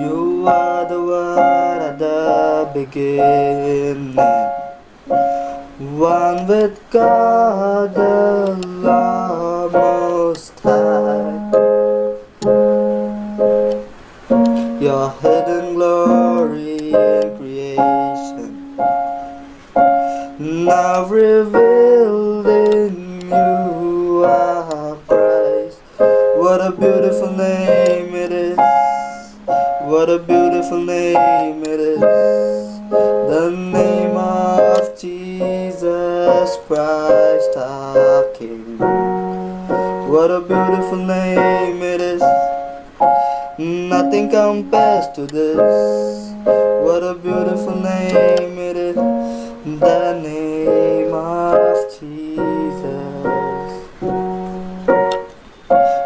You are the word at the beginning, one with God the Lord Most High. Your hidden glory in creation, now revealed in you are Christ. What a beautiful name it is. What a beautiful name it is. The name of Jesus Christ our King. What a beautiful name it is. Nothing compares to this. What a beautiful name it is. The name of Jesus.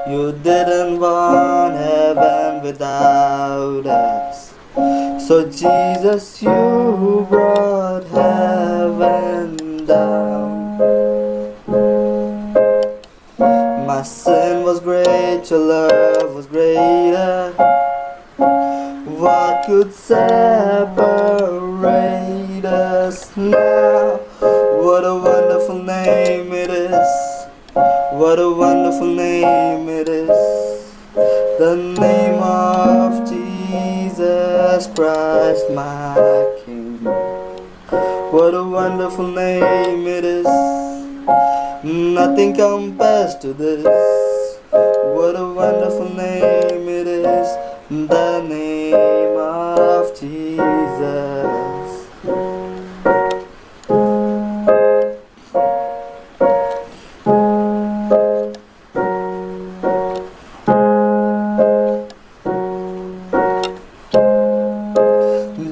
You didn't want heaven without us, so Jesus, you brought heaven down. My sin was great, your love was greater. What could separate us now? What a wonderful name it is. What a wonderful name it is. The name of Jesus Christ my King. What a wonderful name it is. Nothing compares to this. What a wonderful name it is. The name of Jesus.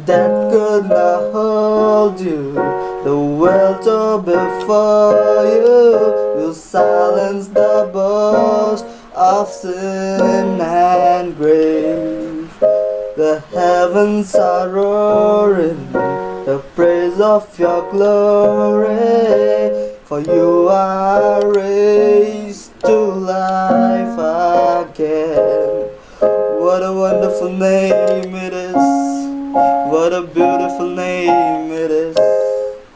That could not hold you. The world tore before you. You silence the boast of sin and grave. The heavens are roaring the praise of your glory. For you are raised to life again. What a wonderful name it is. What a beautiful name it is.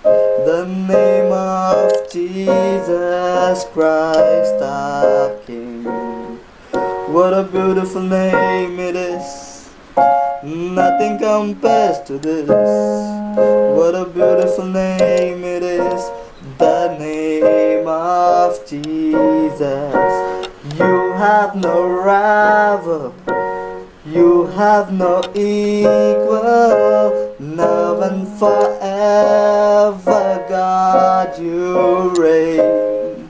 The name of Jesus Christ our King. What a beautiful name it is. Nothing compares to this. What a beautiful name it is. The name of Jesus. You have no rival. You have no equal. Now and forever, God, you reign.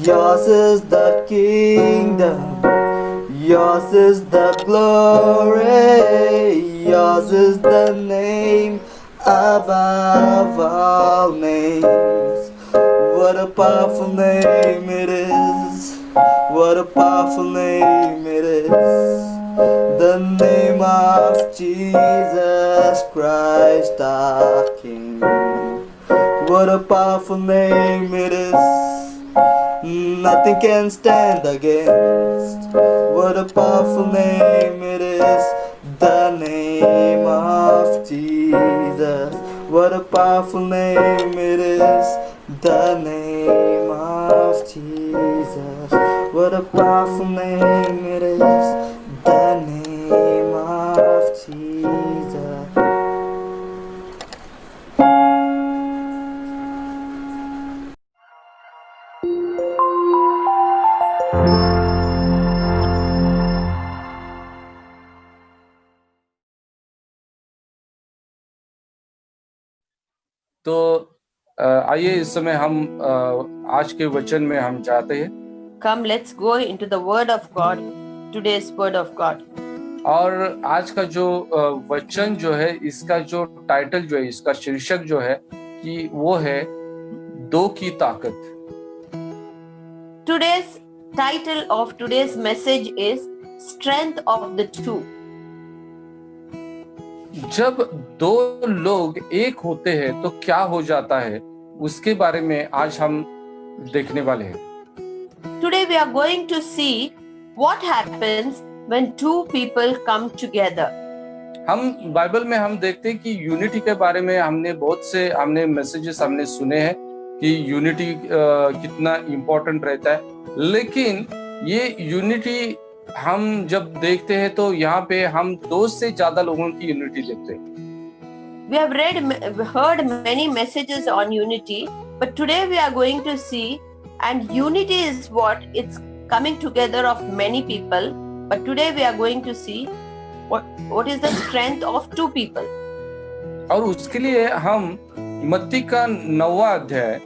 Yours is the kingdom. Yours is the glory. Yours is the name above all names. What a powerful name it is. What a powerful name it is. The name of Jesus Christ our King. What a powerful name it is. Nothing can stand against. What a powerful name it is. The name of Jesus. What a powerful name it is. The name of Jesus. What a powerful name it is. The name of Jesus. तो आइए इस समय हम आज के वचन में हम जाते हैं। Come, let's go into the word of God, today's word of God. और आज का जो वचन जो है, इसका जो टाइटल जो है, इसका शीर्षक जो है कि वो है दो की ताकत। Today's title of today's message is Strength of the Two. जब दो लोग एक होते हैं तो क्या हो जाता है, उसके बारे में आज हम देखने वाले हैं। Today we are going to see what happens when two people come together. हम बाइबल में हम देखते हैं कि यूनिटी के बारे में हमने मैसेजेस हमने सुने हैं कि यूनिटी कितना इम्पोर्टेंट रहता है, लेकिन ये यूनिटी हम जब देखते हैं तो यहाँ पे हम 2 से ज्यादा लोगों की यूनिटी देखते हैं। We have heard many messages on unity, but today we are going to see, and unity is what it's coming together of many people. But today we are going to see what is the strength of 2 people. और उसके लिए हम मत्ती का 9वां अध्याय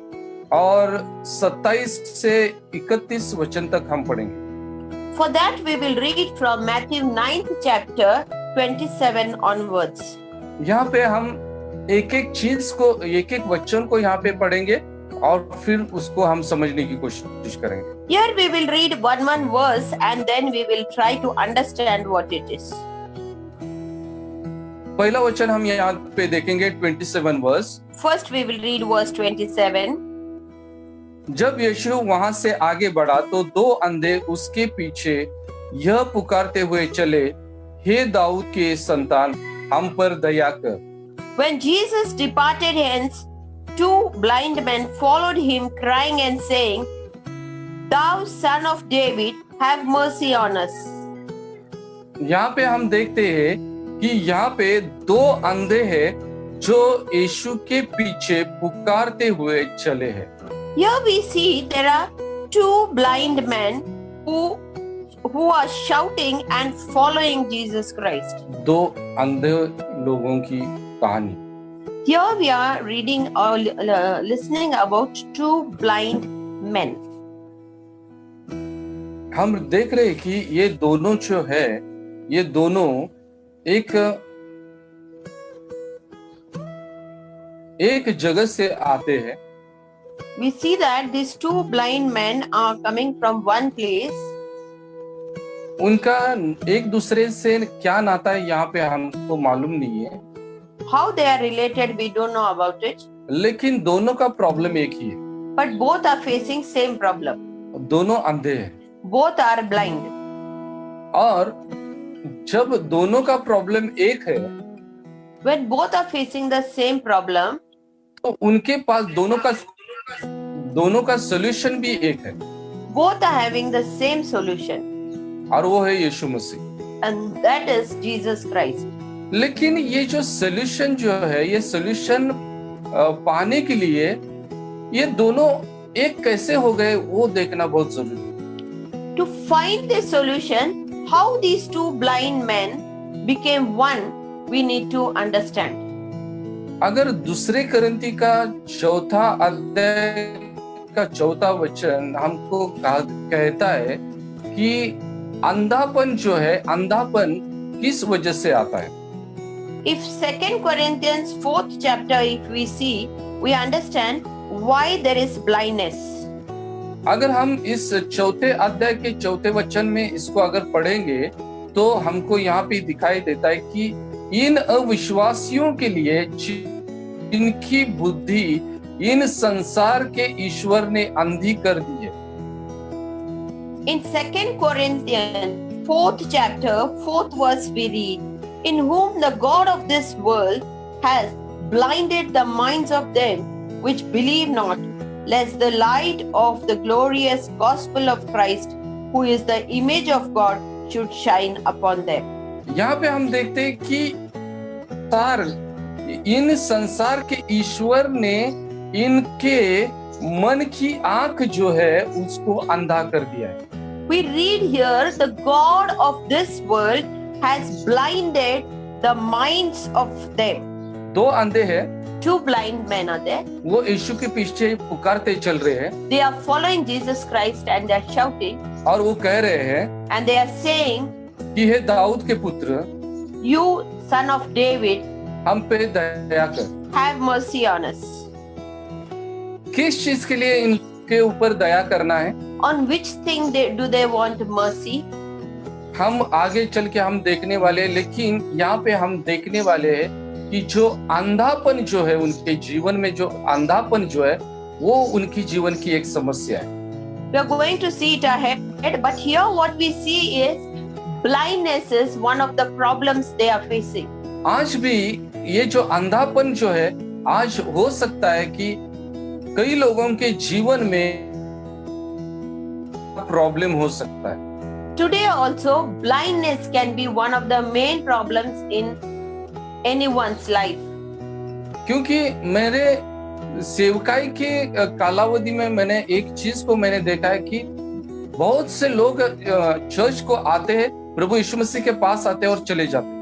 और 27 से 31 वचन तक हम पढ़ेंगे। For that we will read from Matthew 9th chapter 27 onwards. यहाँ पे हम एक-एक वचन को यहाँ पे पढ़ेंगे और फिर उसको हम समझने की कोशिश करेंगे। Here we will read one verse and then we will try to understand what it is. पहला वचन हम यहाँ पे देखेंगे 27 verse. First we will read verse 27. जब यीशु वहां से आगे बढ़ा तो 2 अंधे उसके पीछे यह पुकारते हुए चले, हे दाऊद के संतान, हम पर दया कर। When Jesus departed hence, 2 blind men followed him, crying and saying, Thou son of David, have mercy on us. यहाँ पे हम देखते हैं कि यहाँ पे 2 अंधे हैं जो यीशु के पीछे पुकारते हुए चले हैं। Here we see there are 2 blind men who are shouting and following Jesus Christ. 2 अंधे लोगों की कहानी। Here we are reading or listening about 2 blind men. हम देख रहे हैं कि ये दोनों जो है, ये दोनों एक जगह से आते हैं। We see that these 2 blind men are coming from one place. उनका एक दूसरे से क्या नाता है यहाँ पे हमको मालूम नहीं है। How they are related, we don't know about it. लेकिन दोनों का प्रॉब्लम एक ही है। But both are facing same problem. दोनों अंधे हैं। Both are blind. और जब दोनों का प्रॉब्लम एक है, When both are facing the same problem, तो उनके पास दोनों का सॉल्यूशन भी एक है। both are having the same solution, और वो है यीशु मसीह। and that is Jesus Christ. लेकिन ये जो सॉल्यूशन जो है, ये सॉल्यूशन पाने के लिए ये दोनों एक कैसे हो गए वो देखना बहुत जरूरी है। To find the solution, how these 2 blind men became one, we need to understand. अगर दूसरे करंती का 4 अध्याय का 4 वचन हमको कहता है कि अंधापन जो है, अंधापन किस वजह से आता है। If 2 Corinthians 4th chapter, if we see, we understand why there is blindness. अगर हम इस 4 अध्याय के 4 वचन में इसको अगर पढ़ेंगे तो हमको यहाँ पे दिखाई देता है कि इन अविश्वासियों के लिए जिनकी बुद्धि इन संसार के ईश्वर ने अंधी कर दी है। In 2 Corinthians 4th chapter 4th verse we read, in whom the God of this world has blinded the minds of them which believe not, lest the light of the glorious gospel of Christ, who is the image of God, should shine upon them. यहाँ पे हम देखते हैं कि इन संसार के ईश्वर ने इनके मन की आंख जो है उसको अंधा कर दिया है। We read here, the God of this world has blinded the minds of them. 2 अंधे हैं, 2 blind men are there. वो यीशु के पीछे पुकारते चल रहे हैं। They are following Jesus Christ and they are shouting. और वो कह रहे हैं And they are saying, कि हे दाऊद के पुत्र, you son of David, हम पे दया कर। have mercy on us. किस चीज के लिए इनके ऊपर दया करना है? On which thing do they want mercy? हम आगे चल के हम देखने वाले, लेकिन यहाँ पे हम देखने वाले हैं कि जो अंधापन जो है उनके जीवन में, जो अंधापन जो है वो उनकी जीवन की एक समस्या है। We are going to see it ahead, but here what we see is blindness is one of the problems they are facing. आज भी ये जो अंधापन जो है, आज हो सकता है कि कई लोगों के जीवन में प्रॉब्लम हो सकता है। Today also, blindness can be one of the main problems in anyone's life. क्योंकि मेरे सेवकाई के कालावधि में मैंने एक चीज को मैंने देखा है कि बहुत से लोग चर्च को आते हैं, प्रभु यीशु मसीह के पास आते हैं और चले जाते हैं।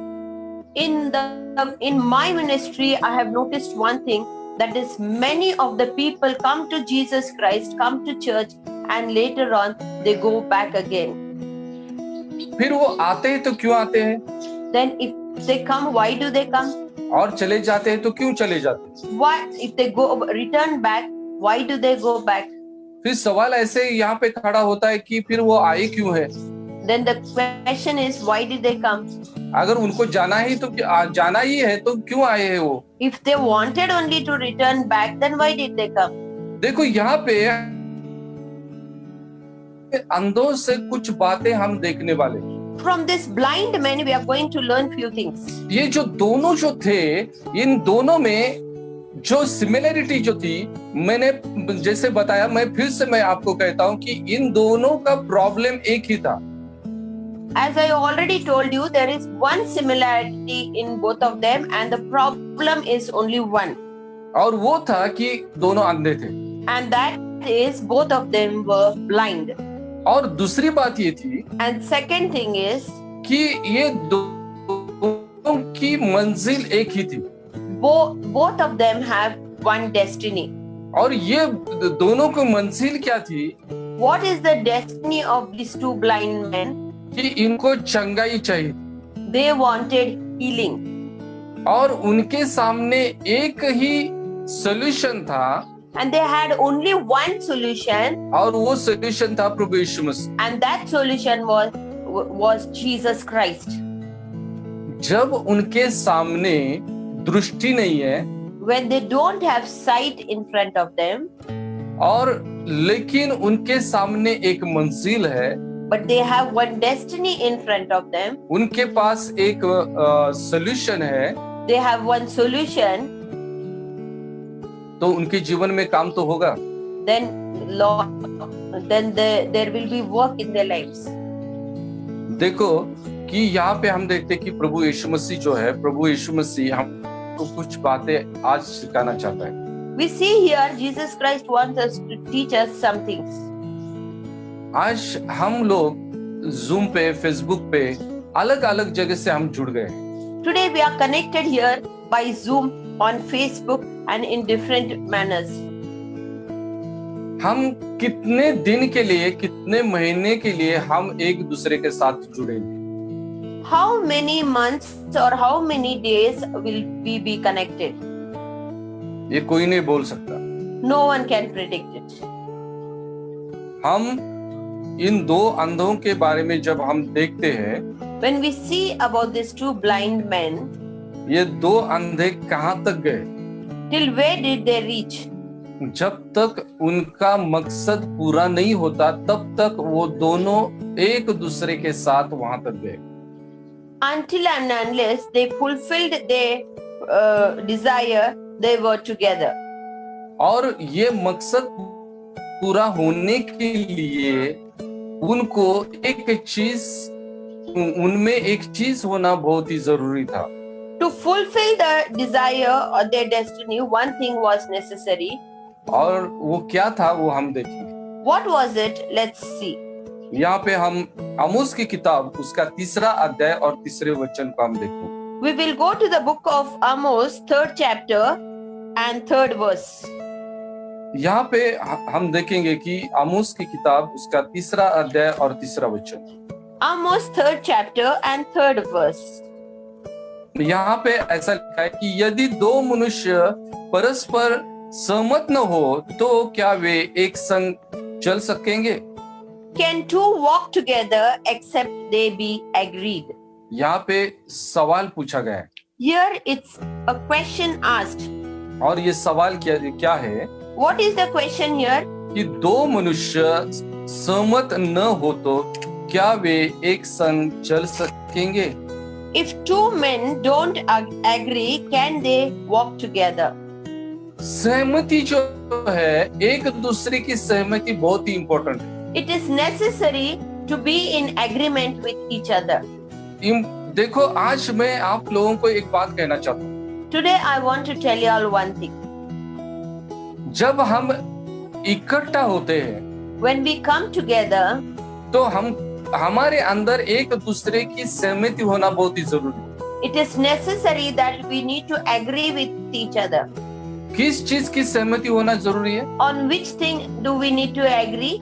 In my ministry, I have noticed one thing, that is many of the people come to Jesus Christ, come to church, and later on they go back again. फिर वो आते हैं तो क्यों आते हैं? Then if they come, why do they come? और चले जाते हैं तो क्यों चले जाते हैं? Why, if they go return back, why do they go back? फिर सवाल ऐसे यहाँ पे खड़ा होता है कि फिर वो आए क्यों है? Then the question is, why did they come? अगर उनको जाना ही है तो क्यों आए हैं वो? If they wanted only to return back, then why did they come? देखो यहाँ पे अंधों से कुछ बातें हम देखने वाले हैं। From this blind man, we are going to learn few things. ये जो दोनों जो थे, इन दोनों में जो सिमिलरिटी जो थी, मैंने जैसे बताया, मैं आपको कहता हूँ कि इन दोनों का प्रॉब्लम एक ही था। As I already told you, there is one similarity in both of them, and the problem is only one. और वो था कि दोनों अंधे थे। And that is, both of them were blind. और दूसरी बात ये थी, And second thing is, कि ये दोनों की मंजिल एक ही थी। both of them have one destiny. और ये दोनों की मंजिल क्या थी? What is the destiny of these two blind men? कि इनको चंगाई चाहिए। They wanted healing. और उनके सामने एक ही सॉल्यूशन था। And they had only one solution. और वो सॉल्यूशन था प्रभु यीशु मसीह। And that solution was Jesus Christ. जब उनके सामने दृष्टि नहीं है, When they don't have sight in front of them, और लेकिन उनके सामने एक मंजिल है, but they have one destiny in front of them, उनके पास एक सॉल्यूशन है, they have one solution, तो उनके जीवन में काम तो होगा। then there will be work in their lives. देखो कि यहाँ पे हम देखते कि प्रभु यीशु मसीह जो है, प्रभु यीशु मसीह हमको कुछ बातें आज सिखाना चाहता है। We see here Jesus Christ wants us to teach us some things. आज हम लोग जूम पे, फेसबुक पे, अलग अलग जगह से हम जुड़ गए। Today we are connected here by Zoom, on Facebook, and in different manners. हम कितने दिन के लिए, कितने महीने के लिए हम एक दूसरे के साथ जुड़ेंगे? How many months or how many days will we be connected? ये कोई नहीं बोल सकता। No one can predict it. हम इन दो अंधों के बारे में जब हम देखते हैं, When we see about these two blind men, ये दो अंधे कहाँ तक गए? till where did they reach? जब तक उनका मकसद पूरा नहीं होता, तब तक वो दोनों एक दूसरे के साथ वहां तक गए। Until and unless they fulfilled their desire, they were together. और ये मकसद पूरा होने के लिए उनको उनमें एक चीज होना बहुत ही जरूरी था। To fulfill the desire or their destiny, one thing was necessary. और वो क्या था वो हम देखेंगे। What was it? Let's see. यहाँ पे हम आमोस की किताब उसका 3रा अध्याय और 3रे वचन को हम देखेंगे। We will go to the book of Amos, 3rd chapter and 3rd verse. यहाँ पे हम देखेंगे कि आमोस की किताब उसका 3रा अध्याय और 3रा वचन। Amos 3rd chapter and 3rd verse. यहाँ पे ऐसा लिखा है कि यदि दो मनुष्य परस्पर सहमत न हो तो क्या वे एक संग चल सकेंगे? Can two walk together except they be agreed? यहाँ पे सवाल पूछा गया है। Here it's a question asked. और ये सवाल क्या है? What is the question here? कि दो मनुष्य सहमत न हो तो क्या वे एक संग चल सकेंगे? If two men don't agree, can they walk together? सहमति जो है, एक दूसरे की सहमति बहुत ही इंपॉर्टेंट है। It is necessary to be in agreement with each other. देखो, आज मैं आप लोगों को एक बात कहना चाहता हूँ। Today I want to tell you all one thing. जब हम इकट्ठा होते हैं, When we come together, तो हमारे अंदर एक दूसरे की सहमति होना बहुत ही जरूरी है। it is necessary that we need to agree with each other. किस चीज की सहमति होना जरूरी है? On which thing do we need to agree?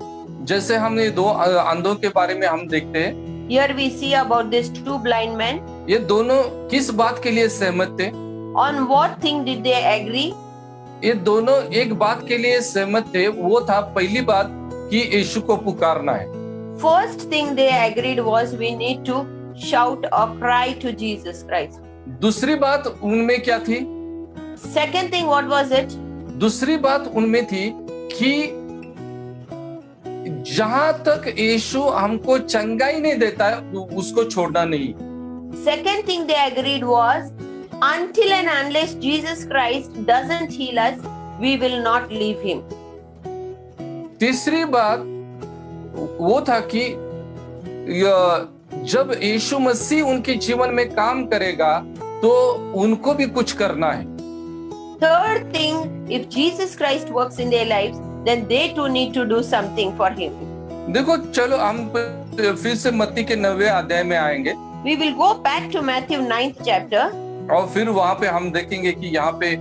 जैसे हमने दो अंधों के बारे में हम देखते हैं, Here we see about these two blind men. ये दोनों किस बात के लिए सहमत थे? On what thing did they agree? ये दोनों एक बात के लिए सहमत थे, वो था पहली बात कि यीशु को पुकारना है। First thing they agreed was we need to shout or cry to Jesus Christ. दूसरी बात उनमें क्या थी? Second thing, what was it? दूसरी बात उनमें थी कि जहां तक यीशु हमको चंगाई नहीं देता है, उसको छोड़ना नहीं। Second thing they agreed was until and unless Jesus Christ doesn't heal us, we will not leave him. तीसरी बात वो था कि जब यीशु मसीह उनके जीवन में काम करेगा तो उनको भी कुछ करना है। Third thing, if Jesus Christ works in their lives, then they too need to do something for him. देखो, चलो हम फिर से मत्ती के 9वें अध्याय में आएंगे। We will go back to Matthew 9th chapter. और फिर वहां पे हम देखेंगे कि यहाँ पे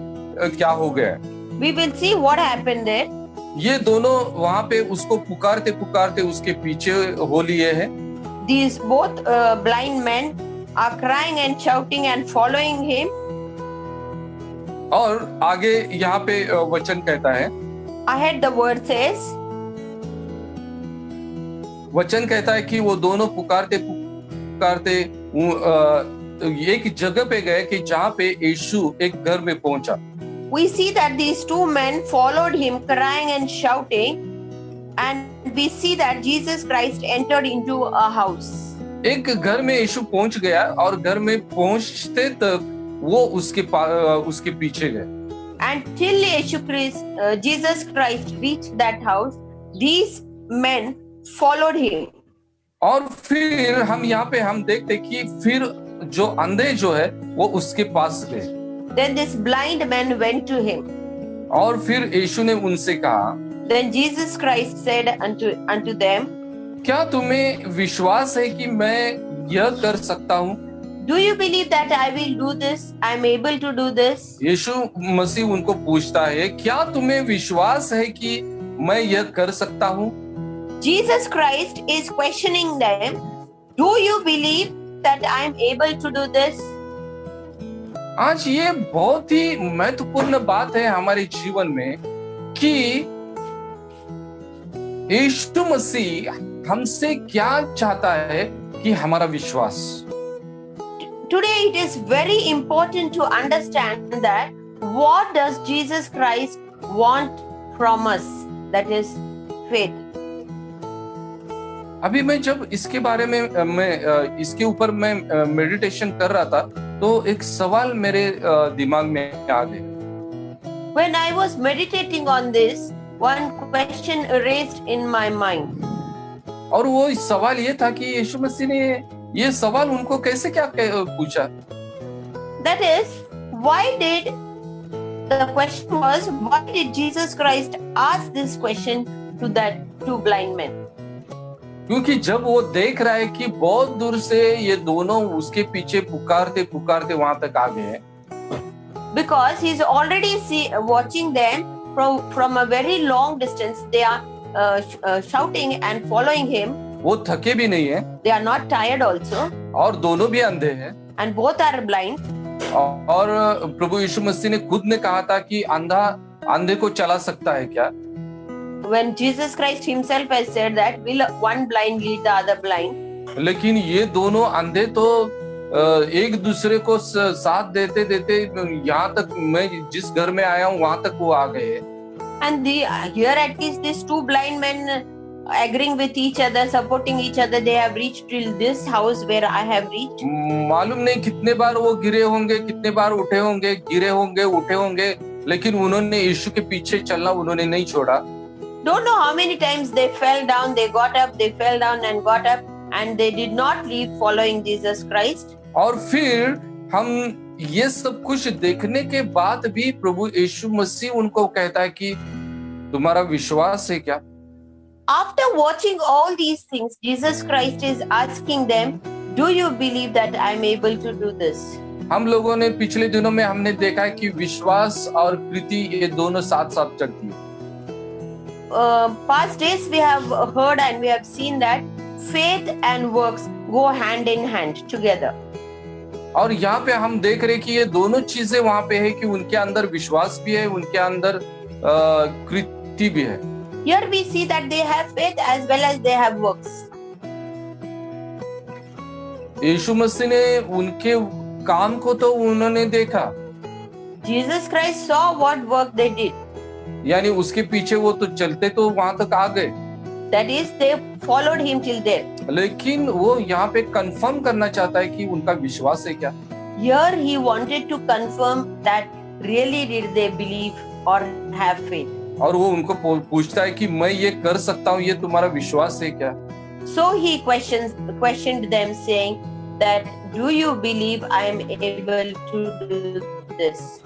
क्या हो गया। We will see what happened there. ये दोनों वहां पे उसको पुकारते पुकारते उसके पीछे हो लिए हैं। These both blind men are crying and shouting and following him. और आगे यहाँ पे वचन कहता है, Ahead the word says, वचन कहता है कि वो दोनों पुकारते पुकारते एक जगह पे गए कि जहाँ पे यीशु एक घर में पहुंचा। we see that these two men followed him crying and shouting, and we see that Jesus Christ entered into a house. एक घर में यीशु पहुंच गया और घर में पहुंचते तक वो उसके पीछे गए। And till Jesus Christ reached that house, these men followed him. और फिर हम यहाँ पे हम देखते कि फिर जो अंधे जो है वो उसके पास गए। Then this blind man went to him. और फिर यीशु ने उनसे कहा, Then Jesus Christ said unto them, क्या तुम्हें विश्वास है कि मैं यह कर सकता हूँ? Do you believe that I will do this? I am able to do this? यीशु मसीह उनको पूछता है, क्या तुम्हें विश्वास है कि मैं यह कर सकता हूँ? Jesus Christ is questioning them. Do you believe that I am able to do this? आज ये बहुत ही महत्वपूर्ण बात है हमारे जीवन में कि यीशु मसीह हमसे क्या चाहता है कि हमारा विश्वास। Today it is very important to understand that what does Jesus Christ want from us, that is faith. अभी मैं जब इसके बारे में इसके ऊपर मैं मेडिटेशन कर रहा था तो एक सवाल मेरे दिमाग में आ गया। When I was meditating on this, one question raised in my mind. और वो सवाल ये था कि यीशु मसीह ने ये सवाल उनको कैसे क्या पूछा? That is, the question was, why did Jesus Christ ask this question to that two blind men? क्योंकि जब वो देख रहा है कि बहुत दूर से ये दोनों उसके पीछे पुकारते पुकारते वहां तक आ गए हैं। Because he's already watching them from a very long distance. They are shouting and following him. वो थके भी नहीं है। They are not tired also. और दोनों भी अंधे हैं। And both are blind. और प्रभु यीशु मसीह ने खुद ने कहा था कि अंधा अंधे को चला सकता है क्या? When Jesus Christ himself has said that, will one blind lead the other blind? लेकिन ये दोनों अंधे तो एक दूसरे को साथ देते देते यहाँ तक मैं जिस घर में आया हूँ वहां तक वो आ गए। And here at least these two blind men agreeing with each other, supporting each other. They have reached till this house where I have reached. मालूम नहीं कितने बार वो गिरे होंगे, कितने बार उठे होंगे, गिरे होंगे, उठे होंगे, लेकिन उन्होंने यीशु के पीछे चलना उन्होंने नहीं छोड़ा। Don't know how many times they fell down, they got up, they fell down and got up, and they did not leave following Jesus Christ. और फिर हम ये सब कुछ देखने के बाद भी प्रभु यीशु मसीह उनको कहता है कि तुम्हारा विश्वास है क्या? After watching all these things, Jesus Christ is asking them, do you believe that I am able to do this? हम लोगों ने पिछले दिनों में हमने देखा है कि विश्वास और कृति ये दोनों साथ साथ चलती है। Past days we have heard and we have seen that faith and works go hand in hand together. और यहाँ पे हम देख रहे कि ये दोनों चीजें वहाँ पे है कि उनके अंदर विश्वास भी है, उनके अंदर कृति भी है। Here we see that they have faith as well as they have works. यीशु मसीह ने उनके काम को तो उन्होंने देखा, Jesus Christ saw what work they did. यानी उसके पीछे वो तो चलते तो वहां तक आ गए, That is, they followed him till there. लेकिन वो यहाँ पे कंफर्म करना चाहता है कि उनका विश्वास है क्या। Here he wanted to confirm that really did they believe or have faith. और वो उनको पूछता है कि मैं ये कर सकता हूँ, ये तुम्हारा विश्वास है क्या? So he questioned them saying that do you believe I am able to do this?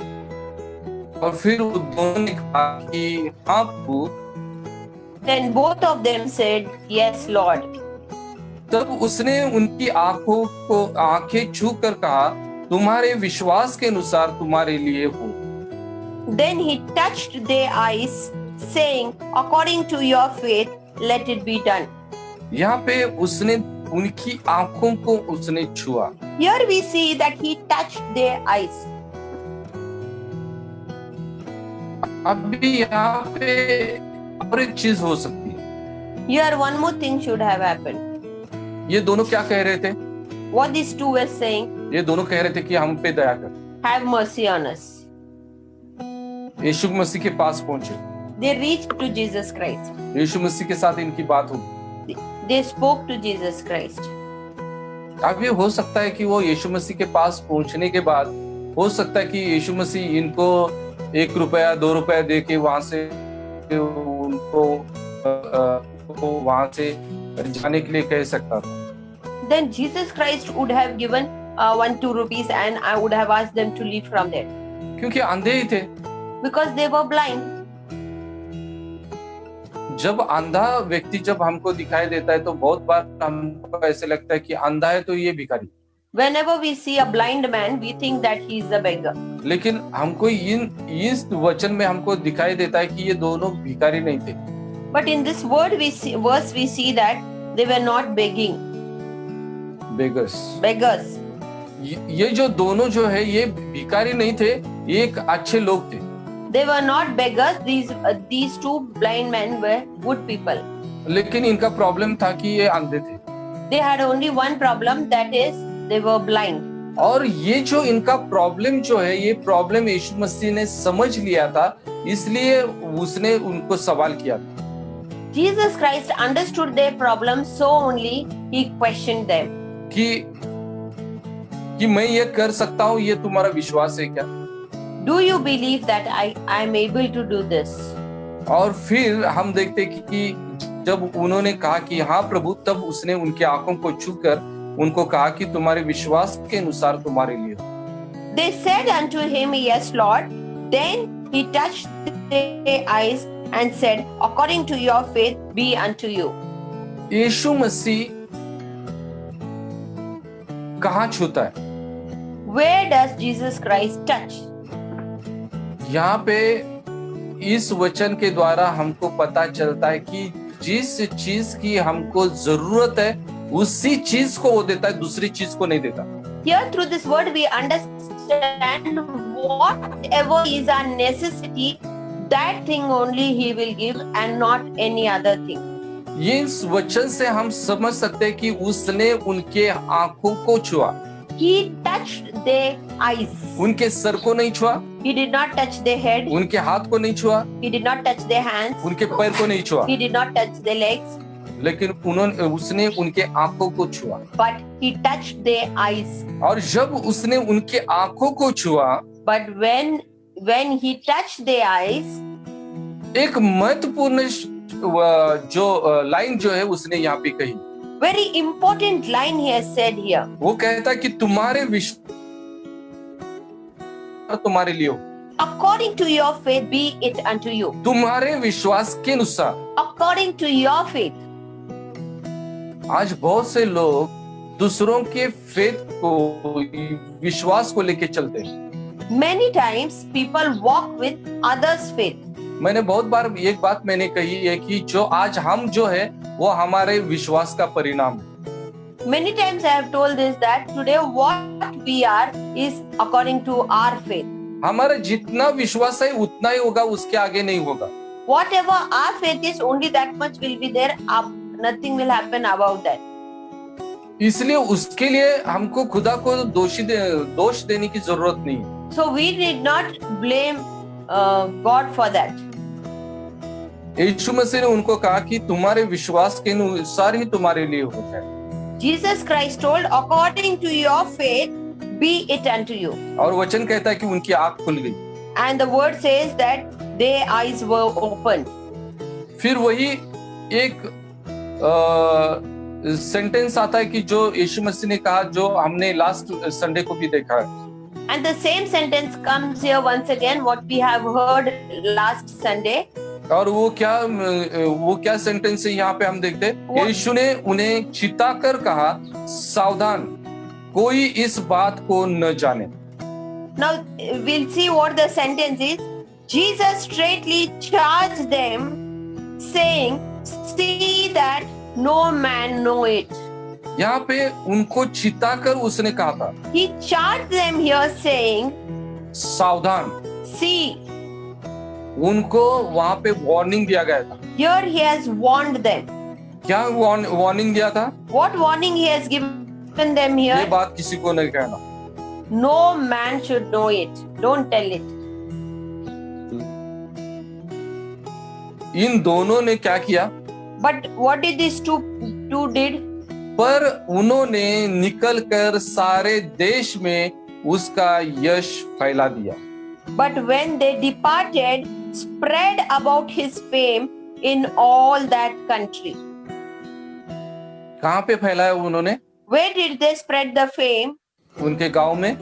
और फिर वो दोनों ने कहा कि हाँ प्रभु। Then both of them said, yes Lord. तब उसने उनकी आंखों को आंखें छू कर कहा, तुम्हारे विश्वास के अनुसार तुम्हारे लिए हो। Then he touched their eyes, saying, according to your faith, let it be done. यहाँ पे उसने उनकी आंखों को उसने छुआ। Here we see that he touched their eyes. अभी यहाँ पे और एक चीज हो सकती है। Here one more thing should have happened. ये दोनों क्या कह रहे थे? What these two were saying? ये दोनों कह रहे थे कि हम पे दया कर। Have mercy on us. यीशु मसीह के पास पहुंचे, They reached to Jesus Christ. यीशु मसीह के साथ इनकी बात हुई। They spoke to Jesus Christ. अब ये हो सकता है कि वो यीशु मसीह के पास पहुंचने के बाद हो सकता है कि यीशु मसीह इनको 1 रुपया 2 रुपया दे के वहां से उनको वहां से जाने के लिए कह सकता था। Then Jesus Christ would have given 1-2 rupees and I would have asked them to leave from there. क्योंकि अंधे ही थे। Because they were blind. जब अंधा व्यक्ति जब हमको दिखाई देता है तो बहुत बार हमको ऐसे लगता है कि अंधा है तो ये भिखारी। Whenever we see a blind man, we think that he is a beggar. लेकिन हमको इस वचन में हमको दिखाई देता है कि ये दोनों भिखारी नहीं थे। But in this verse we see that they were not begging. Beggars. ये जो दोनों जो है ये भिखारी नहीं थे, ये एक अच्छे लोग थे। They were not beggars. These two blind men were good people. लेकिन इनका प्रॉब्लम था कि ये अंधे थे। They had only one problem, that is they were blind. और ये जो इनका प्रॉब्लम जो है ये प्रॉब्लम यीशु मसीह ने समझ लिया था, इसलिए उसने उनको सवाल किया था। Jesus Christ understood their problem, so only he questioned them. कि मैं ये कर सकता हूँ, ये तुम्हारा विश्वास है क्या? Do you believe that I am able to do this? और फिर हम देखते कि जब उन्होंने कहा कि हाँ प्रभु, तब उसने उनकी आंखों को छूकर उनको कहा कि तुम्हारे विश्वास के अनुसार तुम्हारे लिए। They said unto him, yes Lord. Then he touched their eyes and said, according to your faith be unto you. यीशु मसीह कहाँ छूता है? Where does Jesus Christ touch? यहाँ पे इस वचन के द्वारा हमको पता चलता है कि जिस चीज की हमको जरूरत है उसी चीज को वो देता है, दूसरी चीज को नहीं देता। Here through this word we understand whatever is our necessity, that thing only he will give and not any other thing. ये इस वचन से हम समझ सकते हैं कि उसने उनके आंखों को छुआ। He touched their eyes. उनके सर को नहीं छुआ। He did not touch their head. उनके हाथ को नहीं छुआ। He did not touch their hands. उनके पैर को नहीं छुआ। He did not touch their legs. लेकिन उसने उनके आंखों को छुआ, but he touched their eyes. और जब उसने उनके आंखों को छुआ, But when he touched their eyes, एक महत्वपूर्ण जो लाइन जो है उसने यहाँ पे कही, very important line he has said here. वो कहता है कि तुम्हारे विश्वास तुम्हारे लिए हो, According to your faith be it unto you. तुम्हारे विश्वास के अनुसार। According to your faith. आज बहुत से लोग दूसरों के फेथ को, विश्वास को लेके चलते हैं। Many times people walk with others' faith. मैंने बहुत बार एक बात मैंने कही है कि जो आज हम जो है वो हमारे विश्वास का परिणाम है। Many times I have told this that today what we are is according to our faith. हमारा जितना विश्वास है उतना ही होगा, उसके आगे नहीं होगा। Whatever our faith is, only that much will be there. Nothing will happen about that. इसलिए उसके लिए हमको खुदा को दोष देने की जरूरत नहीं है। So we did not blame God for that. यीशु मसीह ने उनको कहा कि तुम्हारे विश्वास के अनुसार ही तुम्हारे लिए होता है। Jesus Christ told, according to your faith, be it unto you. और वचन कहता है कि उनकी आंख खुल गई। And the word says that their eyes were opened. फिर वही एक सेंटेंस आता है कि जो यीशु मसीह ने कहा, जो हमने लास्ट संडे को भी देखा है। And the same sentence comes here once again, what we have heard last Sunday. और वो क्या सेंटेंस है यहाँ पे हम देखते हैं। यीशु ने उन्हें चिताकर कहा, सावधान, कोई इस बात को न जाने। Now we'll see what the sentence is. Jesus straightly charged them, saying, see that no man know it. यहाँ पे उनको चिताकर उसने कहा था। He charged them here saying, सावधान। see. उनको वहाँ पे वार्निंग दिया गया था। Here he has warned them. क्या वार्निंग दिया था? What warning he has given them ये here? बात किसी को नहीं कहना। No man should know it. Don't tell it. इन दोनों ने क्या किया? But what did these two did? पर उन्होंने निकलकर सारे देश में उसका यश फैला दिया। But when they departed, spread about his fame in all that country. कहाँ पे फैलाया उन्होंने? Where did they spread the fame? उनके गांव में,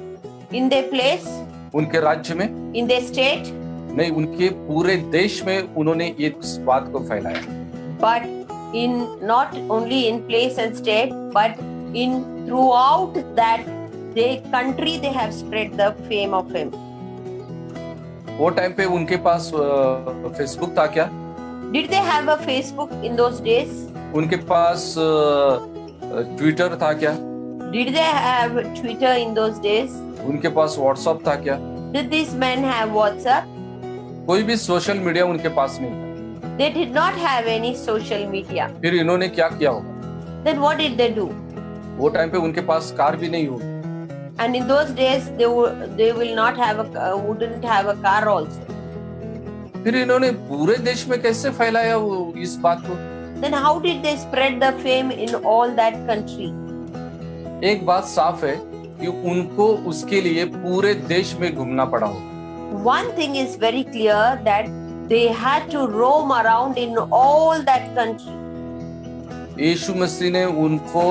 In their place? उनके राज्य में In their state? नहीं, उनके पूरे देश में उन्होंने इस बात को फैलाया। But in not only in place and state, but in throughout that their country they have spread the fame of him. वो टाइम पे उनके पास फेसबुक था क्या? Did they have a Facebook in those days? उनके पास Twitter था क्या? Did they have Twitter in those days? उनके पास WhatsApp था क्या? Did these men have WhatsApp? कोई भी सोशल मीडिया उनके पास नहीं था। They did not have any social media. फिर इन्होंने क्या किया होगा? Then what did they do? वो टाइम पे उनके पास कार भी नहीं होगी। And in those days they will not have wouldn't have a car also. फिर इन्होंने पूरे देश में कैसे फैलाया इस बात को? Then how did they spread the fame in all that country? एक बात साफ है कि उनको उसके लिए पूरे देश में घूमना पड़ा होगा। One thing is very clear that they had to roam around in all that country. यीशु मसीह ने उनको